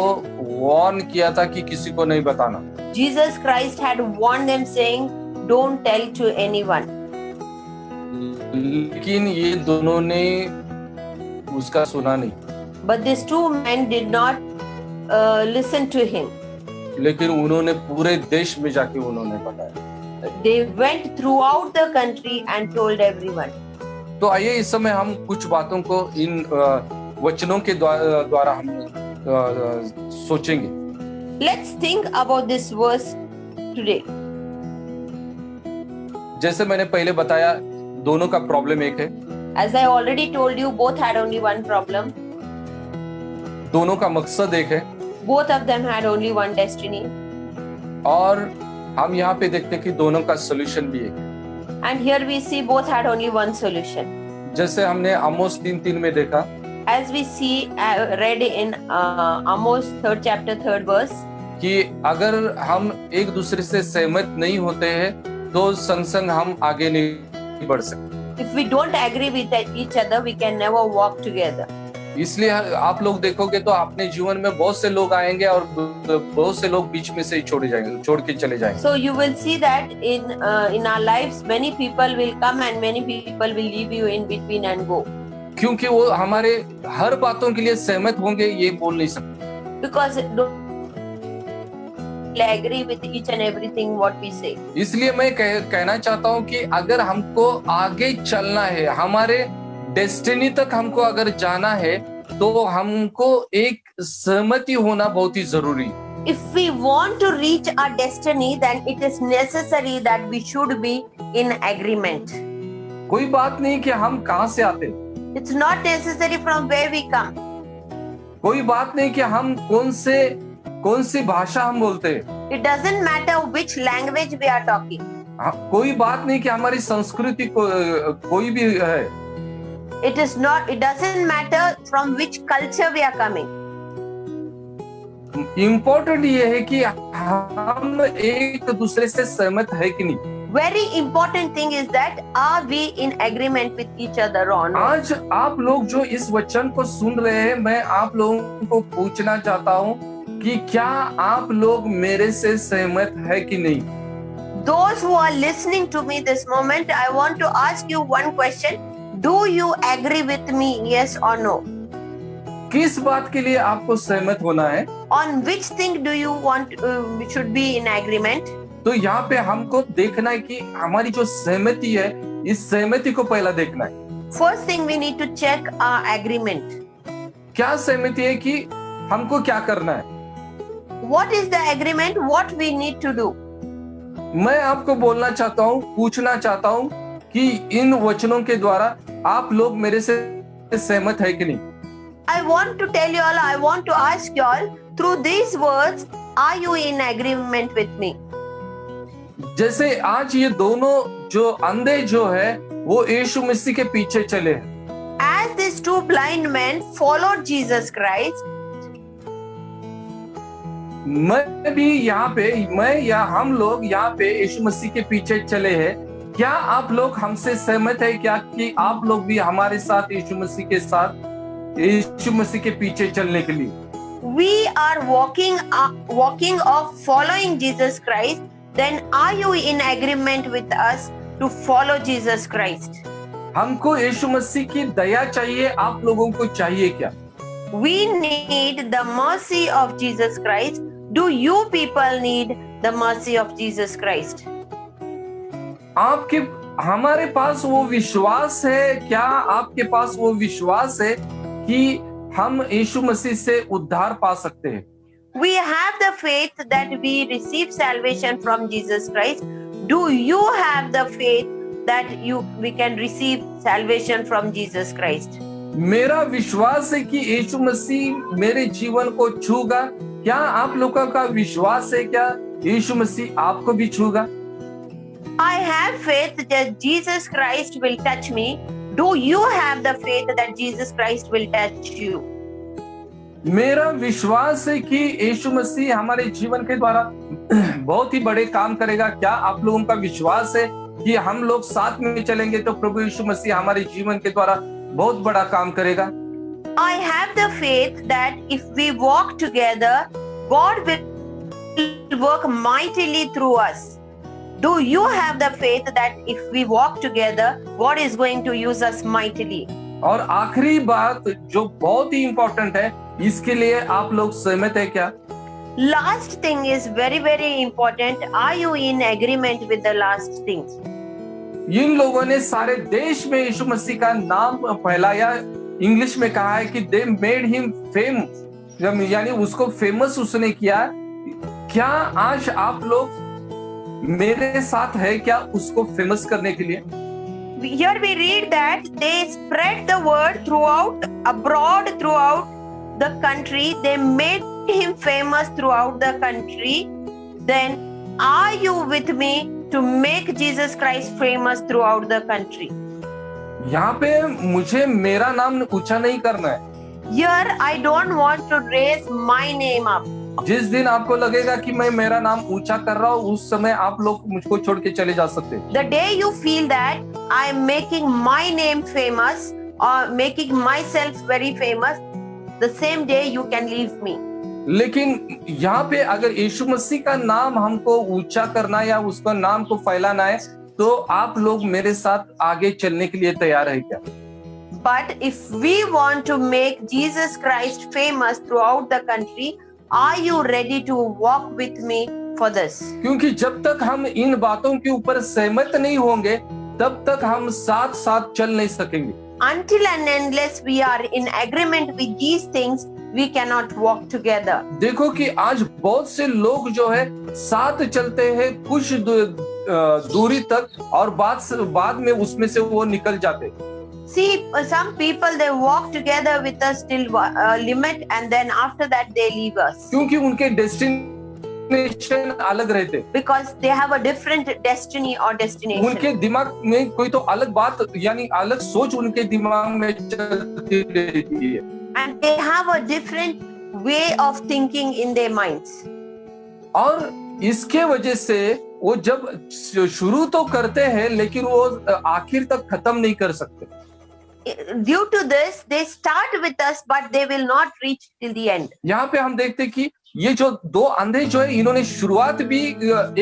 वार्न किया था कि किसी को नहीं बताना। Jesus Christ had warned them saying, don't tell to anyone. लेकिन ये दोनों ने उसका सुना नहीं। But these two men did not listen to him. लेकिन उन्होंने पूरे देश में जाके उन्होंने बताया। They went throughout the country and told everyone. तो आइए इस समय हम कुछ बातों को इन वचनों के द्वारा हम सोचेंगे। Let's think about this verse today. जैसे मैंने पहले बताया, दोनों का प्रॉब्लम एक है। As I already told you, both had only one problem. दोनों का मकसद एक है। Both of them had only one destiny. और हम यहाँ पे देखते हैं कि दोनों का सोल्यूशन भी एक है। And here we see both had only one solution. जैसे हमने आमोस 3:3 में देखा, as we see read in Amos 3rd chapter 3rd verse, कि अगर हम एक दूसरे से सहमत नहीं होते हैं तो संग संग हम आगे नहीं बढ़ सकते। if we don't agree with each other, we can never walk together. इसलिए आप लोग देखोगे तो अपने जीवन में बहुत से लोग आएंगे और बहुत से लोग बीच में से ही छोड़ के चले जाएंगे। So you will see that in our lives, many people will come and many people will leave you in between and go. क्योंकि वो हमारे हर बातों के लिए सहमत होंगे ये बोल नहीं सकते। Because they agree with each and everything what we say. इसलिए मैं कहना चाहता हूँ कि अगर हमको आगे चलना है, हमारे डेस्टिनी तक हमको अगर जाना है तो हमको एक सहमति होना बहुत ही जरूरी है। If we want to reach our destiny, then it is necessary that we should be in agreement. कोई बात नहीं कि हम कहाँ से आते हैं, It's not necessary from where we come. कोई बात नहीं कि हम कौन सी भाषा हम बोलते हैं, It doesn't matter which language we are talking. कोई बात नहीं कि हमारी संस्कृति कोई भी है, It doesn't matter from which culture we are coming. Important ये है कि हम एक दूसरे से सहमत है कि नहीं। Very important thing is that are we in agreement with each other or not? आज आप लोग जो इस वचन को सुन रहे हैं, मैं आप लोगों को पूछना चाहता हूँ कि क्या आप लोग मेरे से सहमत है कि नहीं। Those who are listening to me this moment, I want to ask you one question. Do you agree with me, yes or no? किस बात के लिए आपको सहमत होना है? On which thing do you want should be in agreement? तो यहाँ पे हमको देखना है कि हमारी जो सहमति है, इस सहमति को पहला देखना है। First thing we need to check our agreement. क्या सहमति है कि हमको क्या करना है? What is the agreement? What we need to do? मैं आपको बोलना चाहता हूँ, पूछना चाहता हूँ कि इन वचनों के द्वारा आप लोग मेरे से सहमत है कि नहीं। I want to tell you all, I want to ask you all, through these words, are you in agreement with me? जैसे आज ये दोनों जो अंधे जो है वो यीशु मसीह के पीछे चले। As these two blind men followed Jesus Christ, मैं भी यहाँ पे, हम लोग यहाँ पे यीशु मसीह के पीछे चले हैं। क्या आप लोग हमसे सहमत है क्या कि आप लोग भी हमारे साथ यीशु मसीह के साथ यीशु मसीह के पीछे चलने के लिए? we are walking of following Jesus Christ, then are you in agreement with us to follow Jesus Christ? हमको यीशु मसीह की दया चाहिए, आप लोगों को चाहिए क्या? We need the mercy of Jesus Christ. Do you people need the mercy of Jesus Christ? हमारे पास वो विश्वास है क्या? आपके पास वो विश्वास है कि हम यीशु मसीह से उद्धार पा सकते हैं? We have the faith that we receive salvation from Jesus Christ. Do you have the faith that we can receive salvation from Jesus Christ? मेरा विश्वास है कि यीशु मसीह मेरे जीवन को छूगा। क्या आप लोगों का विश्वास है क्या यीशु मसीह आपको भी छूगा? I have faith that Jesus Christ will touch me. Do you have the faith that Jesus Christ will touch you? मेरा विश्वास है कि यीशु मसीह हमारे जीवन के द्वारा बहुत ही बड़े काम करेगा। क्या आप लोगों का विश्वास है कि हम लोग साथ में चलेंगे तो प्रभु यीशु मसीह हमारे जीवन के द्वारा बहुत बड़ा काम करेगा? I have the faith that if we walk together, God will work mightily through us. Do you have the faith that if we walk together, God is going to use us mightily? और आखिरी बात जो बहुत ही important है, इसके लिए आप लोग सहमत है क्या? Last thing is very important. Are you in agreement with the last things? इन लोगों ने सारे देश में यीशु मसीह का नाम फैलाया। इंग्लिश में कहा है कि they made him famous, यानी उसको फेमस उसने किया। क्या आज आप लोग मेरे साथ है क्या उसको फेमस करने के लिए? Here we read that they spread the word abroad throughout the country. They made him famous throughout the country. Then are you with me to make Jesus Christ famous throughout the country? यहाँ पे मुझे मेरा नाम ऊंचा नहीं करना है, Here, I don't want to raise my name up. जिस दिन आपको लगेगा कि मैं मेरा नाम ऊंचा कर रहा हूँ, उस समय आप लोग मुझको छोड़ के चले जा सकते हैं। The day you feel that I am making my name famous or making myself very famous, the same day you can leave me. लेकिन यहाँ पे अगर यीशु मसीह का नाम हमको ऊंचा करना या उसका नाम को फैलाना है, तो आप लोग मेरे साथ आगे चलने के लिए तैयार है क्या? But if we want to make Jesus Christ famous throughout the country, are you ready to walk with me for this? क्योंकि जब तक हम इन बातों के ऊपर सहमत नहीं होंगे, तब तक हम साथ साथ चल नहीं सकेंगे। Until and unless we are in agreement with these things, we cannot walk together. देखो कि आज बहुत से लोग जो है साथ चलते हैं कुछ दूरी तक, और बाद में उसमें से वो निकल जाते। See, some people, they walk together with us till limit, and then after that they leave us. क्योंकि उनके डेस्टिनेशन अलग रहते, Because they have a different destiny or destination. उनके दिमाग में कोई तो अलग बात यानी अलग सोच उनके दिमाग में चलती रहती है, And they have a different way of thinking in their minds. और इसके वजह से वो जब शुरू तो करते हैं लेकिन वो आखिर तक खत्म नहीं कर सकते। Due to this, they start with us, but they will not reach till the end. यहाँ पे हम देखते कि ये जो दो अंधे जो है, इन्होंने शुरुआत भी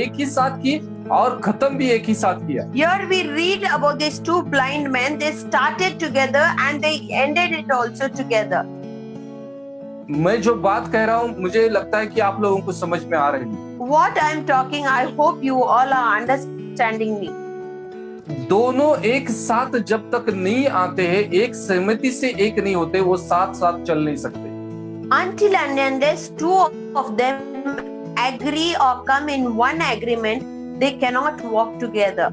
एक ही साथ की और खत्म भी एक ही साथ किया। Here we read about these two blind men. They started together and they ended it also together. मैं जो बात कह रहा हूँ, मुझे लगता है कि आप लोगों को समझ में आ रही है। What I am talking, I hope you all are understanding me. दोनों एक साथ जब तक नहीं आते हैं, एक सहमति से एक नहीं होते, वो साथ साथ चल नहीं सकते। Until and unless two of them agree or come in one agreement, they cannot walk together.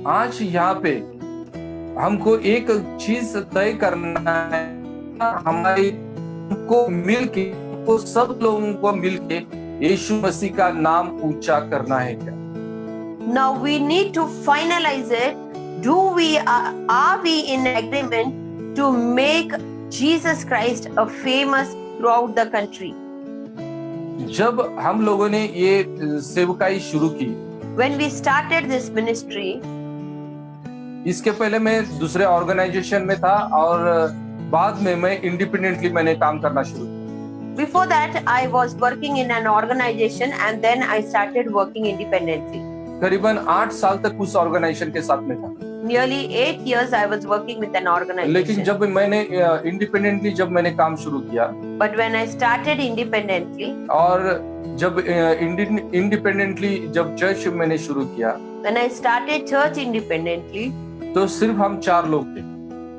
आज यहाँ पे हमको एक चीज तय करना है, हमारे को मिलके, को सब लोगों को मिलके यीशु मसीह का नाम ऊंचा करना है क्या? Now we need to finalize it. Are we in agreement to make Jesus Christ a famous throughout the country? जब हम लोगों ने ये सेवकाई शुरू की, When we started this ministry, इसके पहले मैं दूसरे ऑर्गेनाइजेशन में था और बाद में मैं इंडिपेंडेंटली मैंने काम करना शुरू किया। before that I was working in an organization and then I started working independently. करीबन 8 साल तक उस ऑर्गेनाइजेशन के साथ में था। Nearly 8 years I was working with an organization. लेकिन जब मैंने इंडिपेंडेंटली जब मैंने काम शुरू किया, But when I started independently, और जब इंडिपेंडेंटली जब चर्च मैंने शुरू किया, when I started church independently, तो सिर्फ हम 4 लोग थे।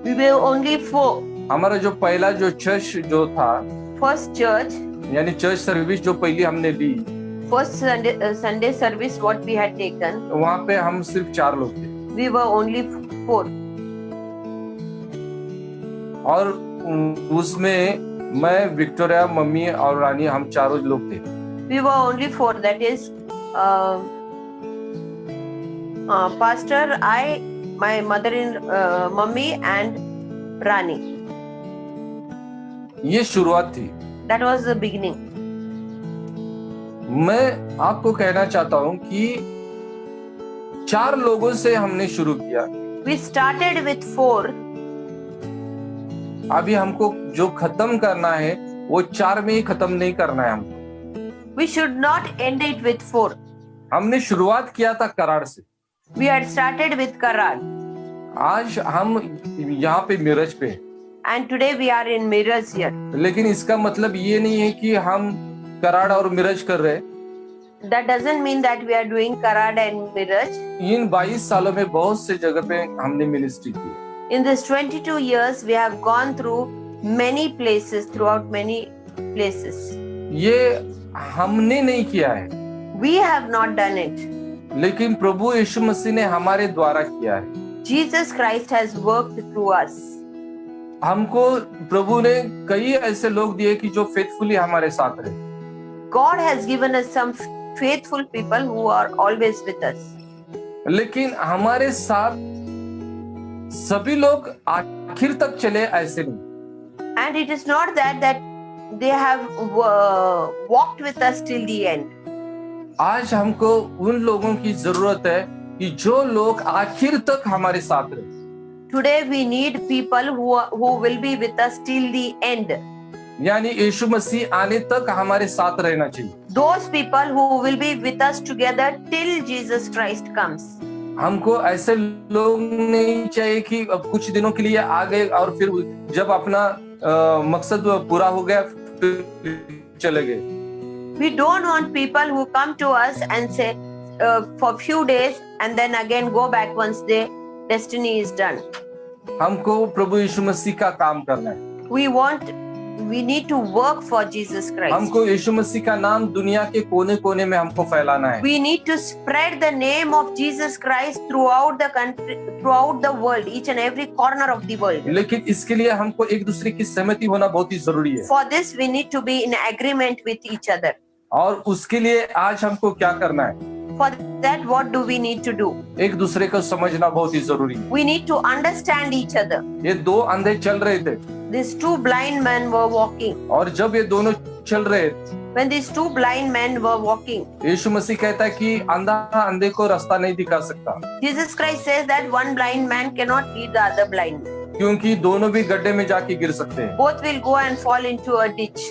we were only 4. हमारा जो पहला जो चर्च जो था, First church, यानी चर्च सर्विस जो पहली हमने ली, first Sunday service what we had taken, वहाँ पे हम सिर्फ 4 लोग थे। we were only 4. और उसमें मैं, विक्टोरिया, मम्मी और रानी, हम चारों लोग थे। We were only 4. That is, Pastor, I, my mummy and Rani. ये शुरुआत थी। That was the beginning. मैं आपको कहना चाहता हूँ कि 4 लोगों से हमने शुरू किया। We started with 4. अभी हमको जो खत्म करना है वो 4 में ही खत्म नहीं करना है हमको। We should not end it with 4. हमने शुरुआत किया था कराड़ से। We had started with Karad. आज हम यहाँ पे मिरज पे हैं। And today we are in Miraj here. लेकिन इसका मतलब ये नहीं है कि हम कराड़ और मिरज कर रहे हैं। That doesn't mean that we are doing Karad and Miraj. इन 22 सालों में बहुत से जगह पे हमने मिनिस्ट्री की। In this 22 years, we have gone through many places, throughout many places. ये हमने नहीं किया है, We have not done it. लेकिन प्रभु यीशु मसीह ने हमारे द्वारा किया है। Jesus Christ has worked through us. हमको प्रभु ने कई ऐसे लोग दिए कि जो फेथफुली हमारे साथ रहे। God has given us some faithful people who are always with us. लेकिन हमारे साथ सभी लोग आखिर तक चले ऐसे नहीं। And it is not that they have walked with us till the end. आज हमको उन लोगों की जरूरत है कि जो लोग आखिर तक हमारे साथ रहे। Today we need people who will be with us till the end. यानी यीशु मसीह आने तक हमारे साथ रहना चाहिए। Those people who will be with us together till Jesus Christ comes. हमको ऐसे लोग नहीं चाहिए कि अब कुछ दिनों के लिए आ गए और फिर जब अपना मकसद पूरा हो गया फिर चले गए। We don't want people who come to us and say for few days and then again go back once their destiny is done. हमको प्रभु यीशु मसीह का काम करना है। We need to work for Jesus Christ. हमको यीशु मसीह का नाम दुनिया के कोने-कोने में हमको फैलाना है। We need to spread the name of Jesus Christ throughout the country, throughout the world, each and every corner of the world. लेकिन इसके लिए हमको एक दूसरे की सहमति होना बहुत ही जरूरी है। For this we need to be in agreement with each other. और उसके लिए आज हमको क्या करना है? For that what do we need to do? एक दूसरे को समझना बहुत ही जरूरी है। We need to understand each other. ये दो अंधे चल रहे थे। These two blind men were walking. और जब ये दोनों चल रहे, When these two blind men were walking, यीशु मसीह कहता है कि अंधा अंधे को रास्ता नहीं दिखा सकता, Jesus Christ says that one blind man cannot lead the other blind man. क्योंकि दोनों भी गड्ढे में जाके गिर सकते हैं। Both will go and fall into a ditch.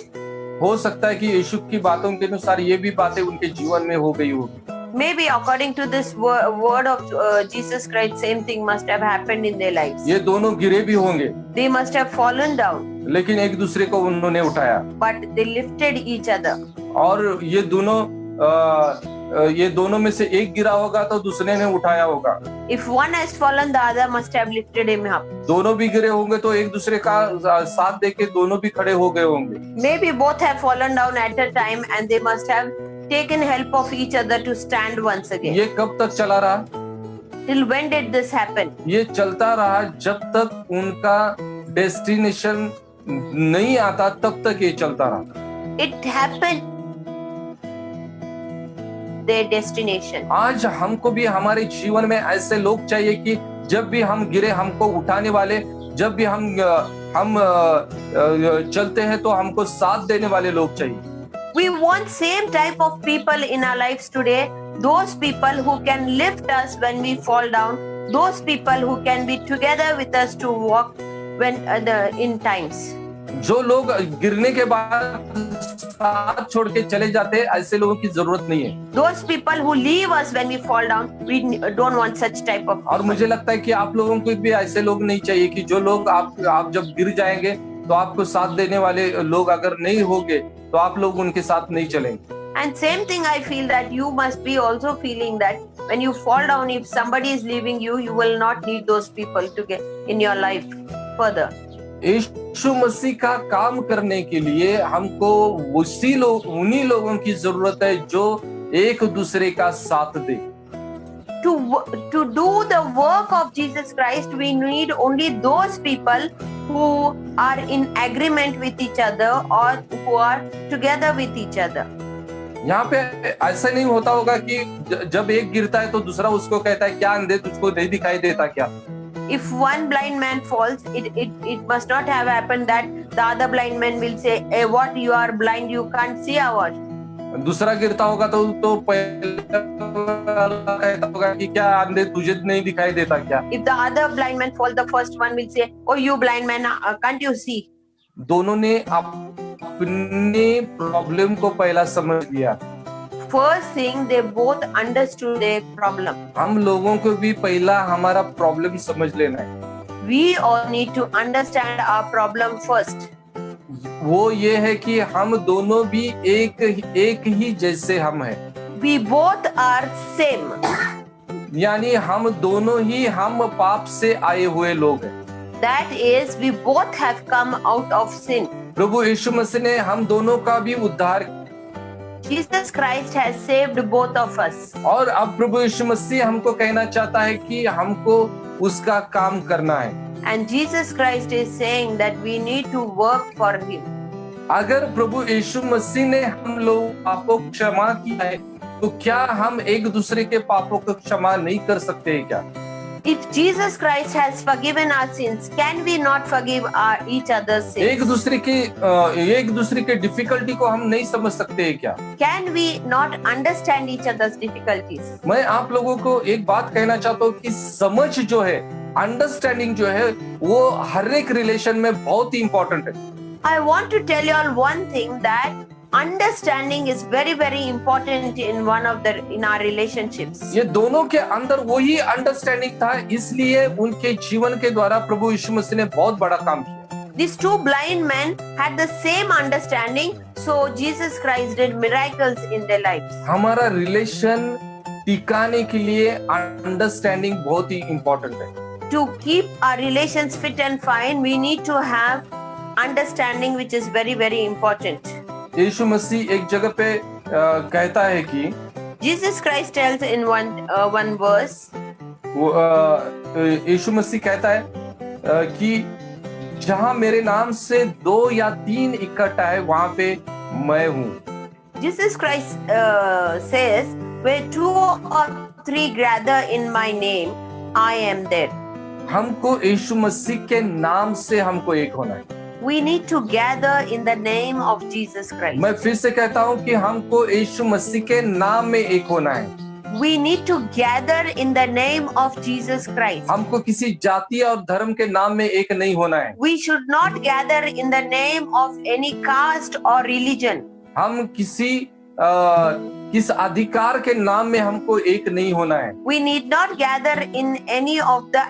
हो सकता है कि यीशु की बातों के अनुसार ये भी बातें उनके जीवन में हो गई होगी। Maybe according to this word of Jesus Christ, same thing must have happened in their lives. ये दोनों गिरे भी होंगे, They must have fallen down, लेकिन एक दूसरे को उन्होंने उठाया। but they lifted each other. और ये दोनों में से एक गिरा होगा तो दूसरे ने उठाया होगा। If one has fallen, the other must have lifted him up. दोनों भी गिरे होंगे तो एक दूसरे का साथ देके दोनों भी खड़े हो गए होंगे। Maybe both have fallen down at a time and they must have taken help of each other to stand once again. ये कब तक चला रहा? Till when did this happen? ये चलता रहा जब तक उनका डेस्टिनेशन नहीं आता, तब तक ये चलता रहा। It happened their destination. आज हमको भी हमारे जीवन में ऐसे लोग चाहिए कि जब भी हम गिरे हमको उठाने वाले, जब भी हम चलते हैं तो हमको साथ देने वाले लोग चाहिए। We want same type of people in our lives today. Those people who can lift us when we fall down. Those people who can be together with us to walk when in times. जो लोग गिरने के बाद साथ छोड़ के चले जाते हैं, ऐसे लोगों की जरूरत नहीं है। Those people who leave us when we fall down, we don't want such type of people. और मुझे लगता है कि आप लोगों को भी ऐसे लोग नहीं चाहिए कि जो लोग आप जब गिर जाएंगे तो आपको साथ देने वाले लोग अगर नहीं होंगे तो आप लोग उनके साथ नहीं चलेंगे। And same thing I feel that you must be also feeling that when you fall down, if somebody is leaving you, you will not need those people to get in your life further. यीशु मसीह का काम करने के लिए हमको उन्हीं लोगों की जरूरत है जो एक दूसरे का साथ दे। To do the work of Jesus Christ, we need only those people who are in agreement with each other or who are together with each other. यहाँ पे ऐसा नहीं होता होगा कि जब एक गिरता है तो दूसरा उसको कहता है क्या अंधे तुझको नहीं दिखाई देता क्या? If one blind man falls, it must not have happened that the other blind man will say, "Hey, what, you are blind, you can't see or what?" दूसरा गिरता होगा तो पहले कहता होगा कि क्या अंधे तुझे नहीं दिखाई देता क्या? If the other blind man falls, the first one will say, "Oh, you blind man, can't you see?" दोनों ने अपने प्रॉब्लम को पहला समझ लिया। First thing, they both understood their problem. हम लोगों को भी पहला हमारा प्रॉब्लम समझ लेना है। We all need to understand our problem first. वो ये है कि हम दोनों भी एक ही जैसे हम हैं। We both are same. यानी हम दोनों ही हम पाप से आए हुए लोग हैं। That is, we both have come out of sin. प्रभु यीशु मसीह ने हम दोनों का भी उद्धार, Jesus Christ has saved both of us. और अब प्रभु यीशु मसीह हमको कहना चाहता है कि हमको उसका काम करना है। And Jesus Christ is saying that we need to work for Him. अगर प्रभु यीशु मसीह ने हम लोग पापों को क्षमा किया है तो क्या हम एक दूसरे के पापों को क्षमा नहीं कर सकते हैं क्या? If Jesus Christ has forgiven our sins, can we not forgive each other's sins? एक दूसरे के डिफिकल्टी को हम नहीं समझ सकते हैं क्या? Can we not understand each other's difficulties? मैं आप लोगों को एक बात कहना चाहता हूँ कि समझ जो है, अंडरस्टैंडिंग जो है, वो हर एक रिलेशन में बहुत ही इंपॉर्टेंट है। I want to tell you all one thing, that understanding is very very important in our relationships. ये दोनों के अंदर वही अंडरस्टैंडिंग था, इसलिए उनके जीवन के द्वारा प्रभु यीशु मसीह ने बहुत बड़ा काम किया। These two blind men had the same understanding, so Jesus Christ did miracles in their lives. हमारा रिलेशन टिकाने के लिए अंडरस्टैंडिंग बहुत ही इंपॉर्टेंट है। To keep our relations fit and fine, we need to have understanding, which is very very important. यीशु मसीह एक जगह पे कहता है कि Jesus Christ tells in one verse, यीशु मसीह कहता है कि जहां मेरे नाम से 2 या 3 इकट्ठा है, वहां पे मैं हूँ। Jesus Christ says, where 2 or 3 gather in my name, I am there. हमको यीशु मसीह के नाम से हमको एक होना है। We need to gather in the name of Jesus Christ. मैं फिर से कहता हूँ कि हमको यीशु मसीह के नाम में एक होना है। We need to gather in the name of Jesus Christ. हमको किसी जाति और धर्म के नाम में एक नहीं होना है। We should not gather in the name of any caste or religion. हम किस अधिकार के नाम में हमको एक नहीं होना है। We need not gather in any of the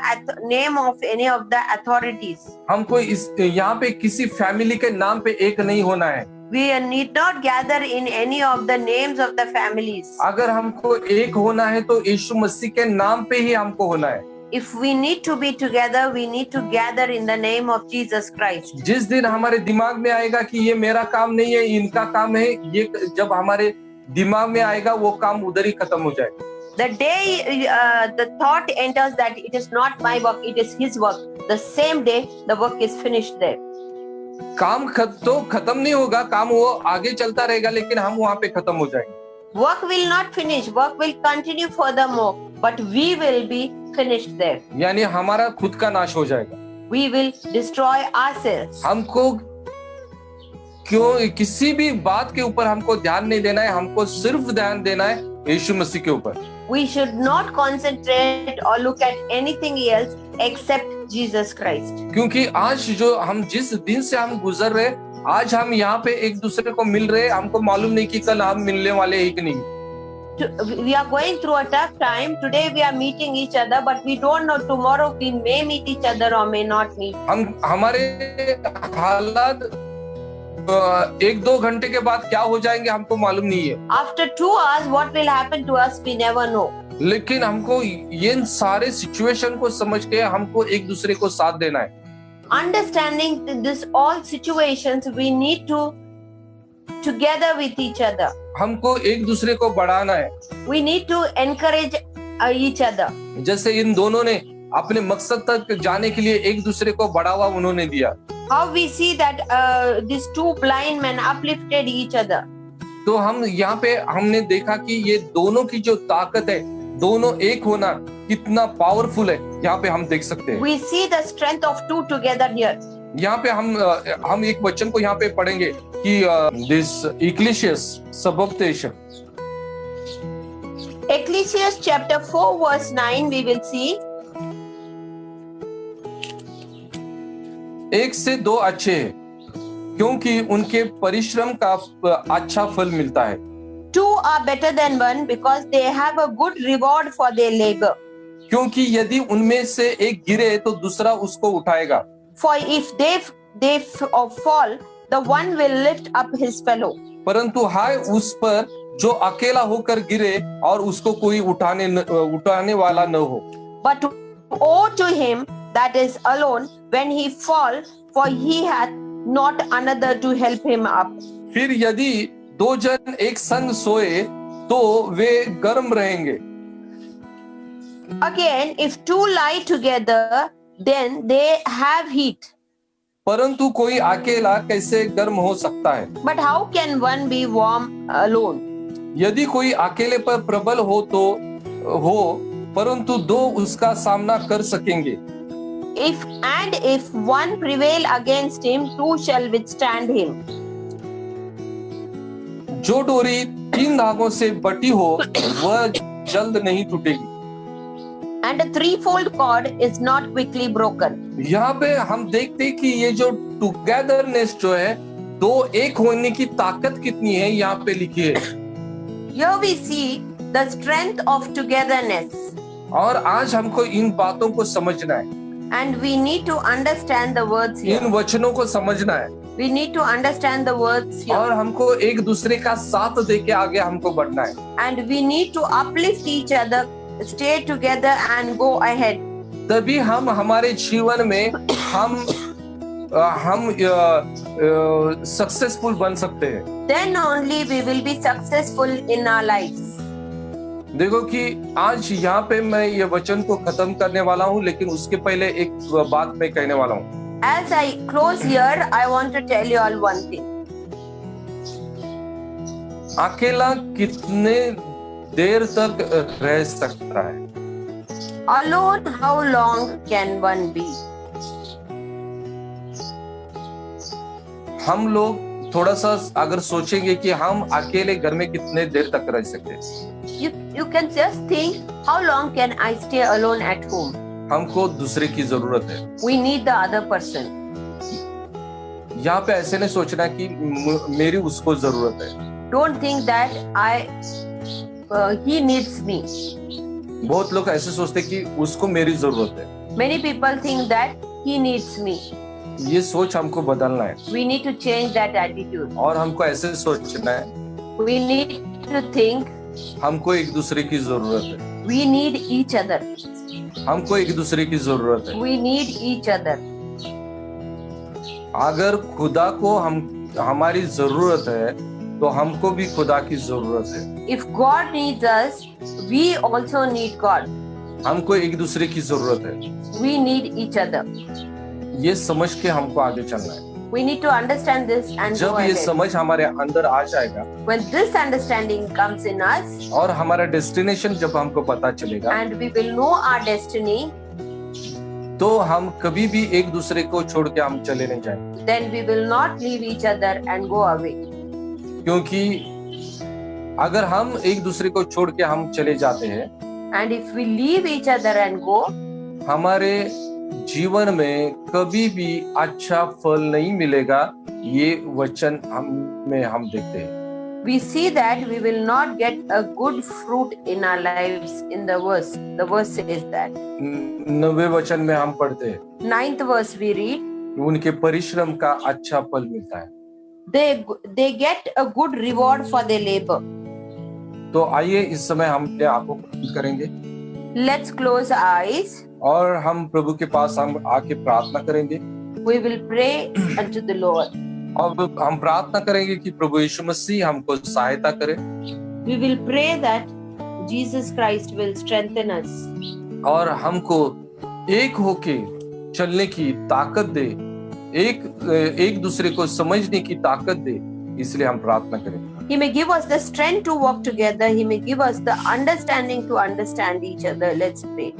name of any of the authorities. हमको यहाँ पे किसी फैमिली के नाम पे एक नहीं होना है। We need not gather in any of the names of the families. अगर हमको एक होना है तो यीशु मसीह के नाम पे ही हमको होना है। If we need to be together, we need to gather in the name of Jesus Christ. जिस दिन हमारे दिमाग में आएगा कि ये मेरा काम नहीं है, इनका काम है, ये जब हमारे दिमाग में आएगा वो काम उधर ही खत्म हो जाएगा। The day the thought enters that it is not my work, it is his work, the same day the work is finished there. काम तो खत्म नहीं होगा, काम वो आगे चलता रहेगा, लेकिन हम वहाँ पे खत्म हो जाएंगे। Work will not finish, work will continue furthermore, but we will be finished there. यानी हमारा खुद का नाश हो जाएगा। We will destroy ourselves. हमको क्यों किसी भी बात के ऊपर हमको ध्यान नहीं देना है, हमको सिर्फ ध्यान देना है यीशु मसीह के ऊपर। We should not concentrate or look at anything else except Jesus Christ. क्योंकि आज जिस दिन से हम गुजर रहे, आज हम यहाँ पे एक दूसरे को मिल रहे, हमको मालूम नहीं कि कल हम मिलने वाले हैं कि नहीं। We are going through a tough time. Today we are meeting each other, but we don't know tomorrow we may meet each other or may not meet. हमारे हालात 1-2 घंटे के बाद क्या हो जाएंगे हमको मालूम नहीं है। After 2 hours, what will happen to us, we never know. लेकिन हमको ये सारे सिचुएशन को समझ के हमको एक दूसरे को साथ देना है। Understanding this all situations, we need to together with each other. हमको एक दूसरे को बढ़ाना है। We need to encourage each other. जैसे इन दोनों ने अपने मकसद तक जाने के लिए एक दूसरे को बढ़ावा उन्होंने दिया। How we see that these 2 blind men uplifted each other. तो हम यहाँ पे हमने देखा कि ये दोनों की जो ताकत है, दोनों एक होना कितना पावरफुल है, यहाँ पे हम देख सकते हैं। We see the strength of 2 together here. यहाँ पे हम एक वचन को यहाँ पे पढ़ेंगे कि this इक्लेसियस सबोक्टेशन। Ecclesiastes chapter 4 verse 9 we will see. 1 से 2 अच्छे हैं, क्योंकि उनके परिश्रम का अच्छा फल मिलता है। 2 are better than 1 because they have a good reward for their labor. क्योंकि यदि उनमें से एक गिरे तो दूसरा उसको उठाएगा। For if they fall, the one will lift up his fellow. परंतु हाय उस पर जो अकेला होकर गिरे और उसको कोई उठाने वाला न हो। But woe to him that is alone when he fall, for he hath not another to help him up. फिर यदि 2 जन एक संग सोए तो वे गर्म रहेंगे। Again, if 2 lie together, then they have heat. परंतु कोई अकेला कैसे गर्म हो सकता है? But how can one be warm alone? यदि कोई अकेले पर प्रबल हो परंतु दो उसका सामना कर सकेंगे। If one prevail against him, two shall withstand him. जो डोरी 3 धागों से बटी हो वह जल्द नहीं टूटेगी। And a threefold cord is not quickly broken. यहाँ पे हम देखते हैं कि ये जो टुगेदरनेस जो है, दो एक होने की ताकत कितनी है यहाँ पे लिखी है। Here we see the strength of togetherness. और आज हमको इन बातों को समझना है, And we need to understand the words here. इन वचनों को समझना है, We need to understand the words here. और हमको एक दूसरे का साथ देके आगे हमको बढ़ना है। And we need to uplift each other, stay together and go ahead. तभी हम हमारे जीवन में हम सक्सेसफुल बन सकते हैं। Then only we will be successful in our lives. देखो कि आज यहाँ पे मैं ये वचन को खत्म करने वाला हूँ, लेकिन उसके पहले एक बात मैं कहने वाला हूँ। As I close here, I want to tell you all one thing. अकेला कितने देर तक रह सकता है? Alone, how long can one be? हम लोग थोड़ा सा अगर सोचेंगे कि हम अकेले घर में कितने देर तक रह सकते हैं। You can just think, how long can I stay alone at home? हमको दूसरे की जरूरत है। We need the other person. यहाँ पे ऐसे नहीं सोचना कि मेरी उसको जरूरत है। Don't think that he needs me. बहुत लोग ऐसे सोचते कि उसको मेरी जरूरत है। Many people think that he needs me. ये सोच हमको बदलना है। We need to change that attitude. और हमको ऐसे सोचना है, We need to think हमको एक दूसरे की जरूरत है। we need each other. हमको एक दूसरे की जरूरत है। We need each other. अगर खुदा को हमारी जरूरत है तो हमको भी खुदा की जरूरत है। If God needs us, we also need God. हमको एक दूसरे की जरूरत है। We need each other. ये समझ के हमको आगे चलना है। We need to understand this and go जब ये ahead. समझ हमारे अंदर आ जाएगा When this understanding comes in us और हमारा डेस्टिनेशन जब हमको पता चलेगा, and we will know our destiny, तो हम कभी भी एक दूसरे को छोड़ के हम चले नहीं जाएंगे। then we will not leave each other and go away. क्योंकि अगर हम एक दूसरे को छोड़ के हम चले जाते हैं, And if we leave each other and go, हमारे जीवन में कभी भी अच्छा फल नहीं मिलेगा। ये वचन हम देखते हैं। we see that we will not get a good fruit in our lives in the verse. The verse says that. 9वें वचन में हम पढ़ते हैं, 9th verse we read, उनके परिश्रम का अच्छा फल मिलता है। they get a good reward for their labor. तो आइए इस समय हम अपने आंखों को बंद करेंगे Let's close our eyes. और हम प्रभु के पास हम आके प्रार्थना करेंगे। We will pray unto the Lord. अब हम प्रार्थना करेंगे कि प्रभु यीशु मसीह हमको सहायता करे। We will pray that Jesus Christ will strengthen us. और हमको एक होके चलने की ताकत दे, एक दूसरे को समझने की ताकत दे, इसलिए हम प्रार्थना करें। He may give us the strength to walk together. He may give us the understanding to understand each other. Let's pray.